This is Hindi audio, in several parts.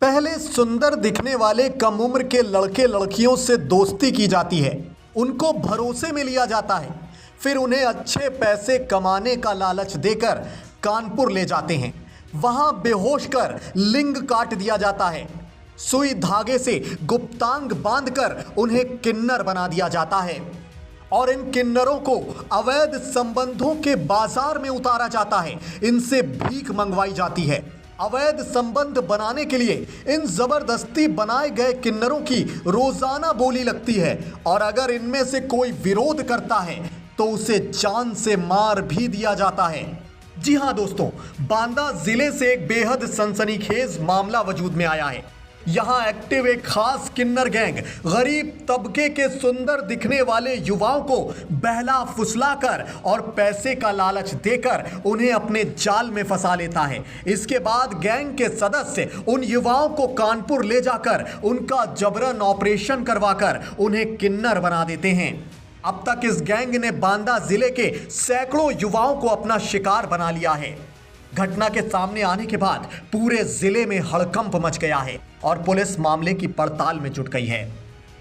पहले सुंदर दिखने वाले कम उम्र के लड़के लड़कियों से दोस्ती की जाती है, उनको भरोसे में लिया जाता है, फिर उन्हें अच्छे पैसे कमाने का लालच देकर कानपुर ले जाते हैं। वहां बेहोश कर लिंग काट दिया जाता है, सुई धागे से गुप्तांग बांधकर उन्हें किन्नर बना दिया जाता है और इन किन्नरों को अवैध संबंधों के बाजार में उतारा जाता है। इनसे भीख मंगवाई जाती है। अवैध संबंध बनाने के लिए इन जबरदस्ती बनाए गए किन्नरों की रोजाना बोली लगती है और अगर इनमें से कोई विरोध करता है तो उसे जान से मार भी दिया जाता है। जी हां दोस्तों, बांदा जिले से एक बेहद सनसनीखेज मामला वजूद में आया है। यहां एक्टिव एक खास किन्नर गैंग गरीब तबके के सुंदर दिखने वाले युवाओं को बहला फुसलाकर और पैसे का लालच देकर उन्हें अपने जाल में फंसा लेता है। इसके बाद गैंग के सदस्य उन युवाओं को कानपुर ले जाकर उनका जबरन ऑपरेशन करवाकर उन्हें किन्नर बना देते हैं। अब तक इस गैंग ने बांदा जिले के सैकड़ों युवाओं को अपना शिकार बना लिया है। घटना के सामने आने के बाद पूरे जिले में हड़कंप मच गया है और पुलिस मामले की पड़ताल में जुट गई है।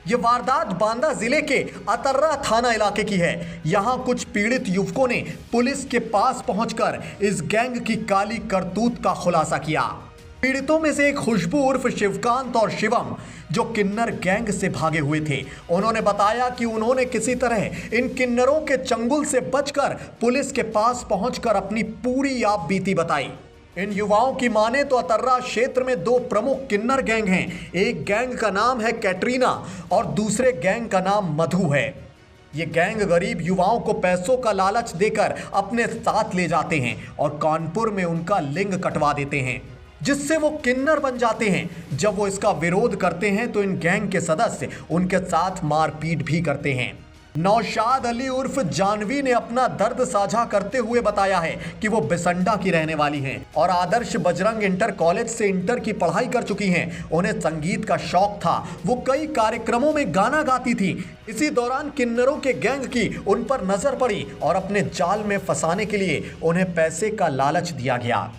ये वारदात बांदा जिले के अतर्रा थाना इलाके की है। यहां कुछ पीड़ित युवकों ने पुलिस के पास पहुंचकर इस गैंग की काली करतूत का खुलासा किया। पीड़ितों में से एक खुशबू उर्फ शिवकांत और शिवम जो किन्नर गैंग से भागे हुए थे, उन्होंने बताया कि उन्होंने किसी तरह इन किन्नरों के चंगुल से बचकर पुलिस के पास पहुंचकर अपनी पूरी आप बीती बताई। इन युवाओं की माने तो अतर्रा क्षेत्र में दो प्रमुख किन्नर गैंग हैं। एक गैंग का नाम है कैटरीना और दूसरे गैंग का नाम मधु है। ये गैंग गरीब युवाओं को पैसों का लालच देकर अपने साथ ले जाते हैं और कानपुर में उनका लिंग कटवा देते हैं, जिससे वो किन्नर बन जाते हैं। जब वो इसका विरोध करते हैं तो इन गैंग के सदस्य उनके साथ मारपीट भी करते हैं। नौशाद अली उर्फ जानवी ने अपना दर्द साझा करते हुए बताया है कि वो बिसंडा की रहने वाली हैं और आदर्श बजरंग इंटर कॉलेज से इंटर की पढ़ाई कर चुकी हैं। उन्हें संगीत का शौक था, वो कई कार्यक्रमों में गाना गाती थी। इसी दौरान किन्नरों के गैंग की उन पर नजर पड़ी और अपने जाल में फंसाने के लिए उन्हें पैसे का लालच दिया गया।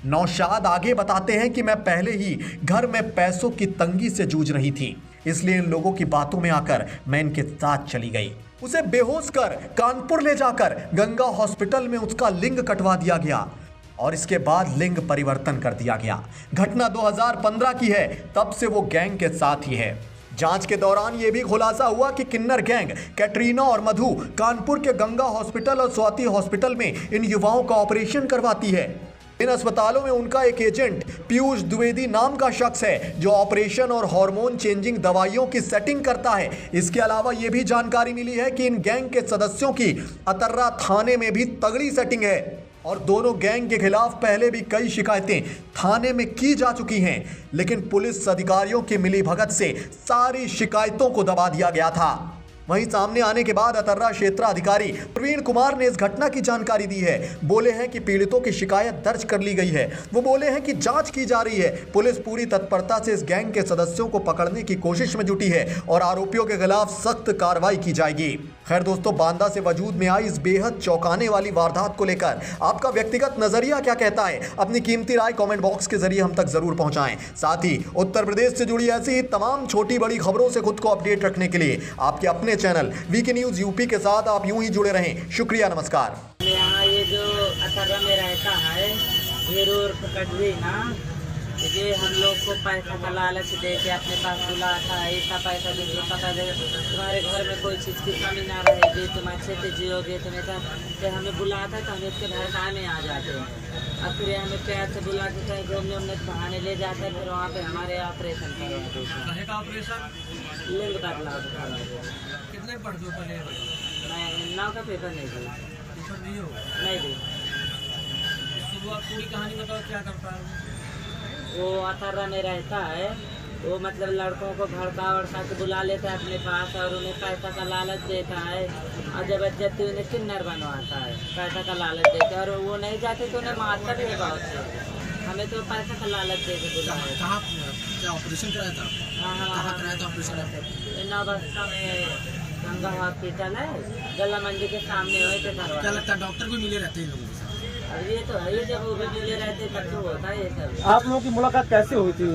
नौशाद आगे बताते हैं कि मैं पहले ही घर में पैसों की तंगी से जूझ रही थी, इसलिए इन लोगों की बातों में आकर मैं इनके साथ चली गई। उसे बेहोश कर कानपुर ले जाकर गंगा हॉस्पिटल में उसका लिंग कटवा दिया गया और इसके बाद लिंग परिवर्तन कर दिया गया। घटना 2015 की है, तब से वो गैंग के साथ ही है। जांच के दौरान यह भी खुलासा हुआ कि किन्नर गैंग कैटरीना और मधु कानपुर के गंगा हॉस्पिटल और स्वाति हॉस्पिटल में इन युवाओं का ऑपरेशन करवाती है। इन अस्पतालों में उनका एक एजेंट पीयूष द्विवेदी नाम का शख्स है जो ऑपरेशन और हार्मोन चेंजिंग दवाइयों की सेटिंग करता है। इसके अलावा यह भी जानकारी मिली है कि इन गैंग के सदस्यों की अतर्रा थाने में भी तगड़ी सेटिंग है और दोनों गैंग के खिलाफ पहले भी कई शिकायतें थाने में की जा चुकी हैं, लेकिन पुलिस अधिकारियों की मिलीभगत से सारी शिकायतों को दबा दिया गया था। वहीं सामने आने के बाद अतर्रा क्षेत्राधिकारी प्रवीण कुमार ने इस घटना की जानकारी दी है। बोले हैं कि पीड़ितों की शिकायत दर्ज कर ली गई है। वो बोले हैं कि जांच की जा रही है। पुलिस पूरी तत्परता से इस गैंग के सदस्यों को पकड़ने की कोशिश में जुटी है और आरोपियों के खिलाफ सख्त कार्रवाई की जाएगी। खैर दोस्तों, बांदा से वजूद में आई इस बेहद चौंकाने वाली वारदात को लेकर आपका व्यक्तिगत नजरिया क्या कहता है? अपनी कीमती राय कमेंट बॉक्स के जरिए हम तक जरूर पहुंचाएं। साथ ही उत्तर प्रदेश से जुड़ी ऐसी ही तमाम छोटी बड़ी खबरों से खुद को अपडेट रखने के लिए आपके अपने चैनल वीके न्यूज यूपी के साथ आप यूं ही जुड़े रहें। शुक्रिया, नमस्कार। यहाँ ये जो अतर्रा में रहता है ये हम लोग को पैसा का लालच दे के अपने पास बुलाता है। ऐसा पैसा दे जो पता दे तुम्हारे घर में कोई चीज़ की कमी ना रहेगी, तुम अच्छे से जियोगे, तुम्हें तो हमें बुलाता है तो हम इसके घर में आ जाते हैं और फिर हमें प्यार से बुला के कहीं घूमने उमने बहाने ले जाते हैं। फिर वहाँ पे हमारे ऑपरेशन करवाते हैं। लिंग काटना कितने पढ़ दो पहले? मैं 9 का पेपर नहीं दिया। नहीं दी। सुबह पूरी कहानी बताओ, क्या करता है वो? अतर्रा में रहता है, वो मतलब लड़कों को भड़का वड़का के बुला लेता है अपने पास और उन्हें पैसा का लालच देता है और जबरदस्ती उन्हें किन्नर बनवाता है। पैसा का लालच देता है और वो नहीं जाते तो उन्हें मारता भी है बहुत से। हमें तो पैसा का लालच दे के बुलाया। कहाँ क्या ऑपरेशन कराया था? हाँ, कराया था ऑपरेशन? नौबस्ता में गंगा हॉस्पिटल है, गला मंडी के सामने हुए थे। क्या लगता है डॉक्टर भी मिले रहते हैं लोगों से? अब ये तो है, जब वो भी मिले रहते तब तो होता है ये सब। आप लोगों की मुलाकात कैसे हुई थी?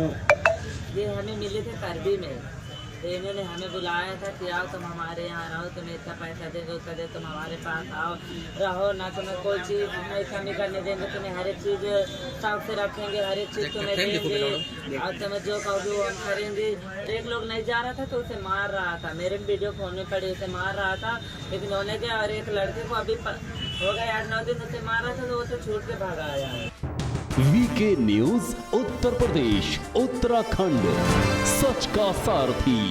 ये हमें मिले थे करबी में, तो इन्होंने हमें बुलाया था कि आओ तुम हमारे यहाँ रहो, तुम्हें इतना पैसा देंगे, उतना दे, तुम हमारे पास आओ रहो ना, तुम्हें कोई चीज़ नहीं कमी करने देंगे, तुम्हें हर एक चीज़ शौक से रखेंगे, हर एक चीज़ तुम्हें देंगे और तुम्हें जो कहोगे वो हम करेंगे। एक लोग नहीं जा रहा था तो उसे मार रहा था, मेरे वीडियो फोन में पड़ी, उसे मार रहा था, लेकिन होने गया और एक लड़के को अभी हो गया 8-9 दिन उसे मार रहा था तो उसे छूट के भागा आया। वीके न्यूज उत्तर प्रदेश उत्तराखंड, सच का सारथी।